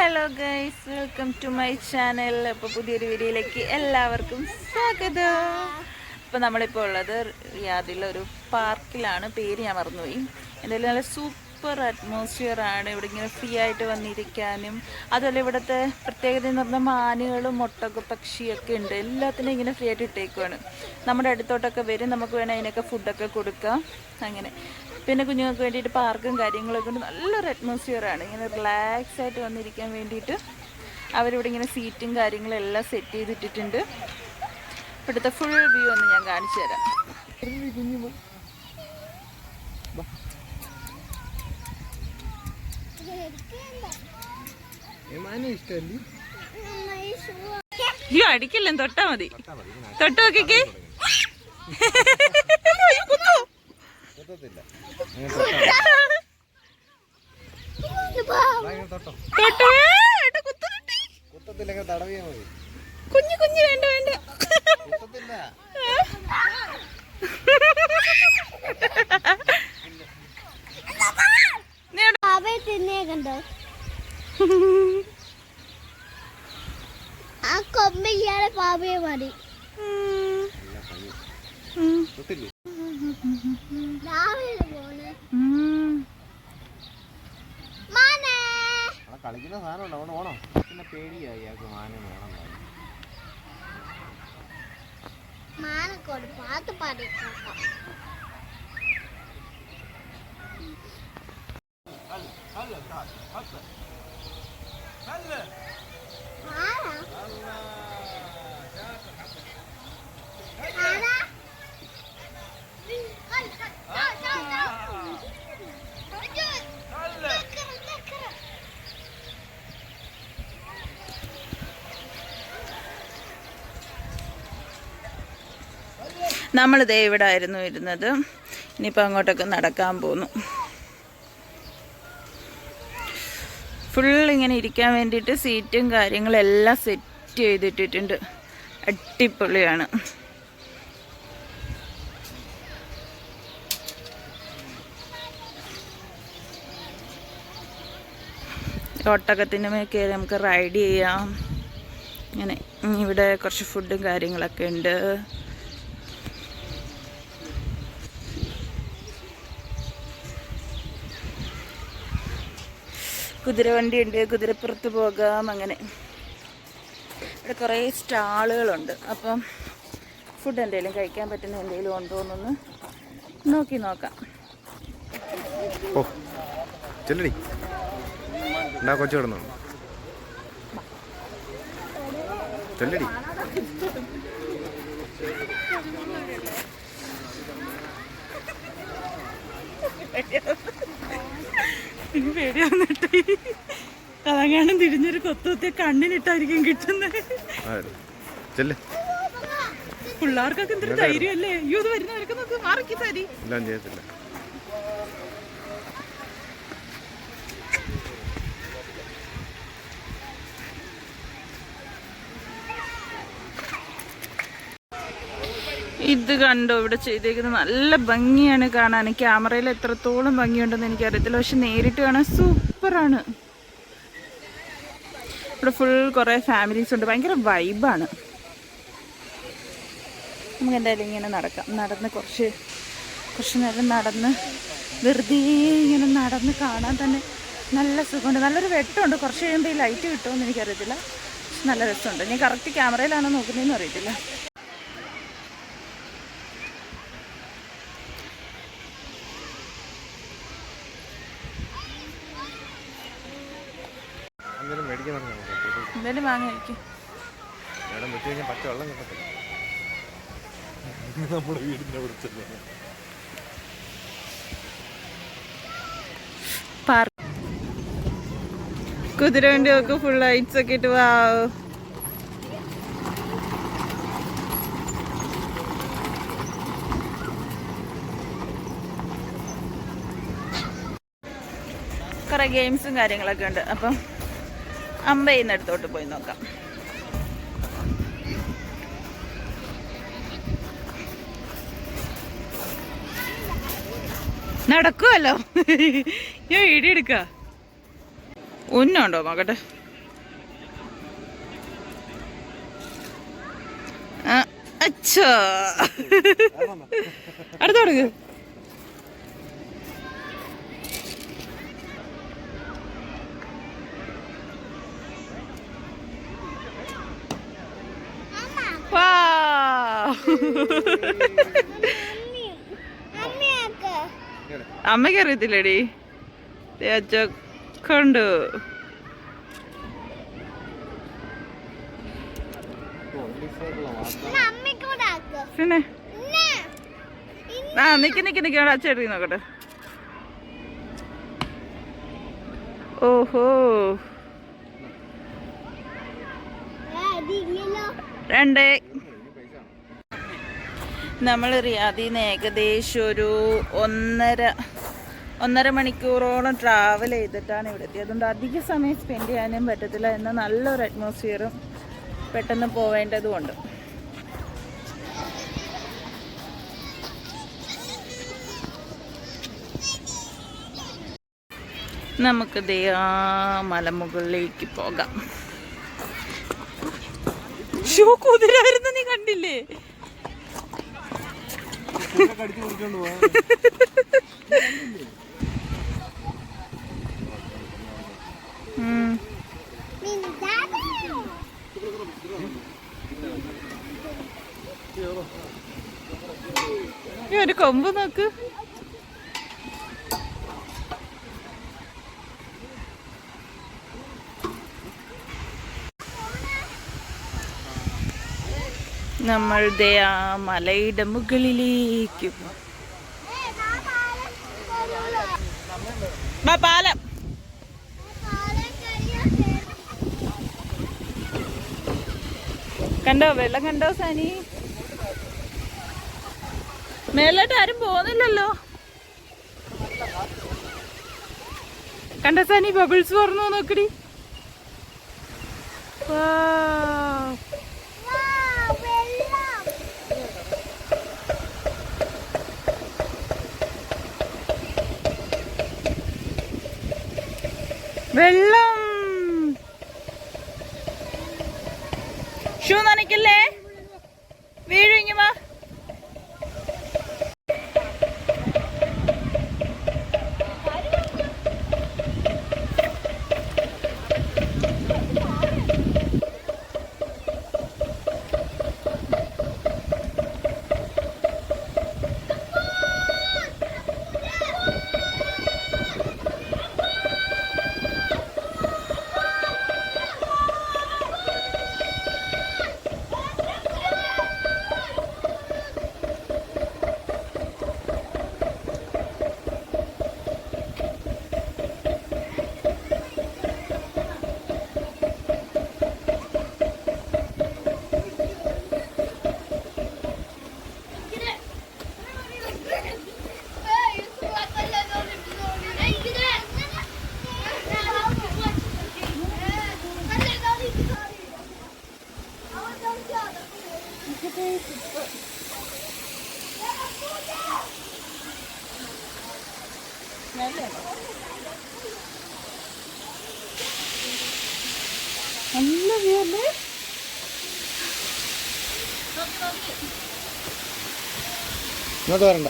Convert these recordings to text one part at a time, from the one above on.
Hello guys, welcome to my channel. അപ്പോൾ പുതിയൊരു വീഡിയോയിലേക്ക് എല്ലാവർക്കും സ്വാഗതം. അപ്പോൾ നമ്മളിപ്പോൾ ഉള്ളത് റിയാദിലൊരു പാർക്കിലാണ്. പേര് ഞാൻ മറന്നുപോയി. എന്തായാലും നല്ല സൂപ്പർ അറ്റ്മോസ്ഫിയറാണ്. ഇവിടെ ഇങ്ങനെ ഫ്രീ ആയിട്ട് വന്നിരിക്കാനും, അതുപോലെ ഇവിടുത്തെ പ്രത്യേകത എന്ന് പറഞ്ഞാൽ മാനുകളും ഒട്ടക പക്ഷിയൊക്കെ ഉണ്ട്. എല്ലാത്തിനും ഇങ്ങനെ ഫ്രീ ആയിട്ട് ഇട്ടേക്കുവാണ്. നമ്മുടെ അടുത്തോട്ടൊക്കെ വരും, നമുക്ക് വേണേൽ അതിനൊക്കെ ഫുഡൊക്കെ കൊടുക്കാം. അങ്ങനെ പിന്നെ കുഞ്ഞുങ്ങൾക്ക് വേണ്ടിയിട്ട് പാർക്കും കാര്യങ്ങളൊക്കെ ഉണ്ട്. നല്ലൊരു അറ്റ്മോസ്ഫിയറാണ്. ഇങ്ങനെ റിലാക്സ് ആയിട്ട് വന്നിരിക്കാൻ വേണ്ടിയിട്ട് അവരിവിടെ ഇങ്ങനെ സീറ്റും കാര്യങ്ങളും എല്ലാം സെറ്റ് ചെയ്തിട്ടിട്ടുണ്ട്. ഇവിടുത്തെ ഫുൾ വ്യൂ ഒന്ന് ഞാൻ കാണിച്ചു തരാം. അയ്യോ, അടിക്കില്ല, തൊട്ടാ മതി. തൊട്ട് നോക്കിക്കേ. കുഞ്ഞു കുഞ്ഞു വേണ്ട വേണ്ട. ആ കൊമ്പില്ലാതെ പാവയെ മതി. കളിക്കുന്ന സാധനം ഉണ്ട്, ഓണം പിന്നെ പേടിയായി അയാൾക്ക്. മാനം വേണം, മാനക്കോട് പാട്ട് പാടിക്കാം. നമ്മളിതേ ഇവിടെ ആയിരുന്നു ഇരുന്നത്. ഇനിയിപ്പോൾ അങ്ങോട്ടൊക്കെ നടക്കാൻ പോന്നു. ഫുൾ ഇങ്ങനെ ഇരിക്കാൻ വേണ്ടിയിട്ട് സീറ്റും കാര്യങ്ങളെല്ലാം സെറ്റ് ചെയ്തിട്ടിട്ടുണ്ട്. അടിപൊളിയാണ്. ഒട്ടകത്തിൻ്റെ മേൽ കയറി നമുക്ക് റൈഡ് ചെയ്യാം. ഇങ്ങനെ ഇവിടെ കുറച്ച് ഫുഡും കാര്യങ്ങളൊക്കെ ഉണ്ട്. കുതിരവണ്ടി ഉണ്ട്, കുതിരപ്പുറത്ത് പോകാം. അങ്ങനെ ഇവിടെ കുറേ സ്റ്റാളുകളുണ്ട്. അപ്പം ഫുഡ് എന്തെങ്കിലും കഴിക്കാൻ പറ്റുന്ന എന്തെങ്കിലും ഉണ്ടോ എന്നൊന്ന് നോക്കി നോക്കാം. ഓ ചെല്ലടി കൊച്ചു കിടന്നു ചെല്ലടി. പേടിയാന്നിട്ട് അതങ്ങാനും തിരിഞ്ഞൊരു കൊത്തുകുത്തിയ കണ്ണിനിട്ടായിരിക്കും കിട്ടുന്നത്. പിള്ളേർക്കൊക്കെ എന്തൊരു ധൈര്യമല്ലേ. അയ്യോ, ഇത് വരുന്നവരൊക്കെ നോക്ക്, മാറിക്ക് തരി. ഇത് കണ്ടോ, ഇവിടെ ചെയ്തേക്കുന്നത് നല്ല ഭംഗിയാണ് കാണാൻ. ക്യാമറയിൽ എത്രത്തോളം ഭംഗിയുണ്ടെന്ന് എനിക്കറിയത്തില്ല, പക്ഷെ നേരിട്ട് കാണാൻ സൂപ്പറാണ്. ഇവിടെ ഫുൾ കുറേ ഫാമിലീസ് ഉണ്ട്. ഭയങ്കര വൈബാണ്. നമുക്ക് എന്തായാലും ഇങ്ങനെ നടക്കാം. നടന്ന് കുറച്ച് നേരം നടന്ന് വെറുതെ ഇങ്ങനെ നടന്ന് കാണാൻ തന്നെ നല്ല സുഖമുണ്ട്. നല്ലൊരു വെട്ടമുണ്ട്. കുറച്ച് കഴിയുമ്പോൾ ഈ ലൈറ്റ് കിട്ടുമെന്ന് എനിക്കറിയത്തില്ല. നല്ല രസമുണ്ട്. ഞാൻ കറക്റ്റ് ക്യാമറയിലാണോ നോക്കുന്നതെന്ന് അറിയത്തില്ല. എന്തായാലും വാങ്ങിക്കും. പച്ചവെള്ളം കിട്ടത്തില്ല. നമ്മുടെ വീടിന്റെ കുതിരവണ്ടി ഒക്കെ ഫുൾ ലൈറ്റ്സ് ഒക്കെ ഇട്ട് വാവ്. കുറെ ഗെയിംസും കാര്യങ്ങളൊക്കെ ഉണ്ട്. അപ്പം അമ്പയിന്നടുത്തോട്ട് പോയി നോക്കാം. നടക്കുമല്ലോ. ഞാൻ വീഡിയോ എടുക്ക. ഉന്നുണ്ടോ നോക്കട്ടെ. അച്ഛാ അടുത്ത് കൊടുക്ക്. അമ്മയ്ക്ക് അറിയത്തില്ലേടി അച്ഛ കണ്ടു. പിന്നെ ആ നിക്ക് അച്ഛ എടുത്തി നോക്കട്ടെ. ഓഹോ 2. നമ്മൾ റിയാദിൽ നിന്ന് ഏകദേശം ഒരു 1.5 മണിക്കൂറോളം ട്രാവൽ ചെയ്തിട്ടാണ് ഇവിടെ എത്തിയത്. അതുകൊണ്ട് അധിക സമയം സ്പെൻഡ് ചെയ്യാനും പറ്റത്തില്ല. എന്നാൽ നല്ലൊരു അറ്റ്മോസ്ഫിയറും പെട്ടെന്ന് പോവേണ്ടതുകൊണ്ട് നമുക്ക് ദേ ആ മലമുകളിലേക്ക് പോകാം. ഷൂ കുതിരായിരുന്നു, നീ കണ്ടില്ലേ? ഒരു കൊമ്പ് നോക്ക്. നമ്മളുടെ ആ മലയുടെ മുകളിലേക്ക് പാലം. കണ്ടോ വെള്ളം കണ്ടോ സാനി? മേലോട്ട് ആരും പോകുന്നില്ലല്ലോ. കണ്ടോ സാനി? ബബിൾസ് പറഞ്ഞു നോക്കടി. വെള്ളം. ഷൂ നനയ്ക്കല്ലേ, വീഴിങ്ങ വാ. നല്ല വ്യൂ അല്ലേ? ഇങ്ങോട്ട് വരണ്ട.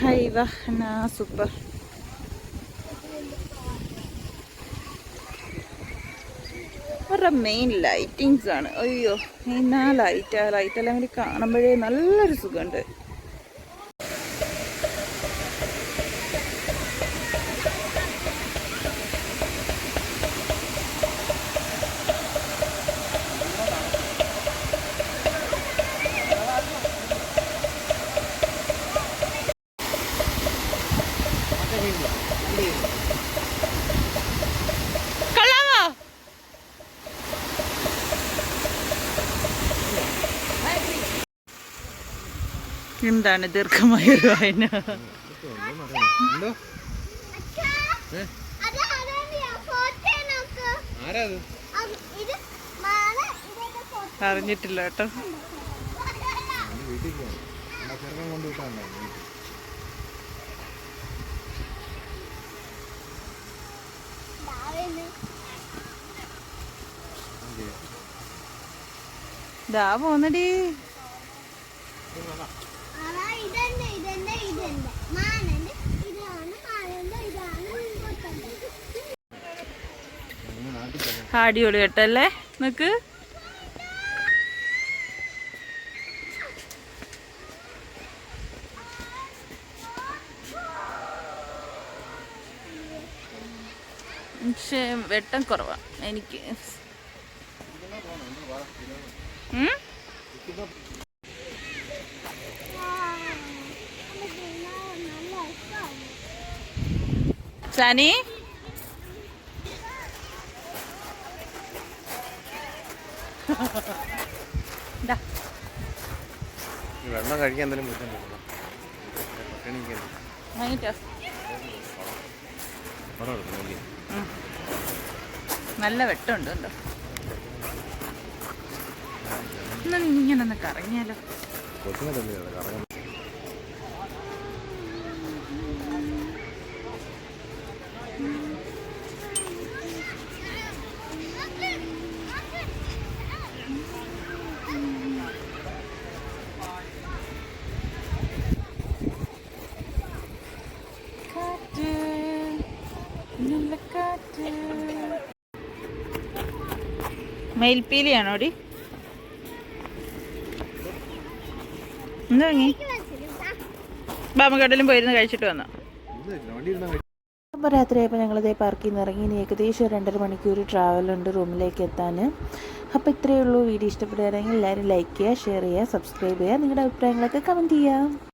ഹൈവ സൂപ്പർ. അവരുടെ മെയിൻ ലൈറ്റിങ്സ് ആണ്. അയ്യോ എന്നാ ലൈറ്റെല്ലാം കൂടി കാണുമ്പോഴേ നല്ലൊരു സുഖമുണ്ട്. എന്താണ് ദീർഘമായ ഒരു വായന? എന്തോ ആരാ അത്? അറിഞ്ഞിട്ടില്ല കേട്ടോ. വീട്ടിൽ പോവാം. ചെറുക്കൻ കൊണ്ടുവിട്ടാണ്ടോ വീട്ടിൽ? ദാ പോന്നടി. അടിപൊളി കേട്ടല്ലേ നിനക്ക്? പക്ഷേ വെട്ടം കുറവാ എനിക്ക്. സനി വെള്ളം കഴിക്കാൻ എന്തെങ്കിലും ബുദ്ധിമുട്ടുണ്ടോ? നല്ല വെട്ടമുണ്ട് കണ്ടോ. എന്നാ നീ ഇങ്ങനെ ഒന്ന് കറങ്ങിയാലോ? കൊച്ചിനെ തന്നെയാണ് കറങ്ങുന്നത്. മയിൽപ്പീലിയാണോടി? എന്താ വാങ്ങി? ബാമക്കടലും പോയിരുന്ന് കഴിച്ചിട്ട് വന്നോ? അപ്പോൾ രാത്രിയായപ്പോൾ ഞങ്ങളിതേ പാർക്കിൽ നിന്ന് ഇറങ്ങി. ഇനി ഏകദേശം 2.5 മണിക്കൂർ ട്രാവലുണ്ട് റൂമിലേക്ക് എത്താൻ. അപ്പോൾ ഇത്രയേ ഉള്ളൂ. വീഡിയോ ഇഷ്ടപ്പെടുകയാണെങ്കിൽ എല്ലാവരും ലൈക്ക് ചെയ്യുക, ഷെയർ ചെയ്യുക, സബ്സ്ക്രൈബ് ചെയ്യുക. നിങ്ങളുടെ അഭിപ്രായങ്ങളൊക്കെ കമൻറ്റ് ചെയ്യുക.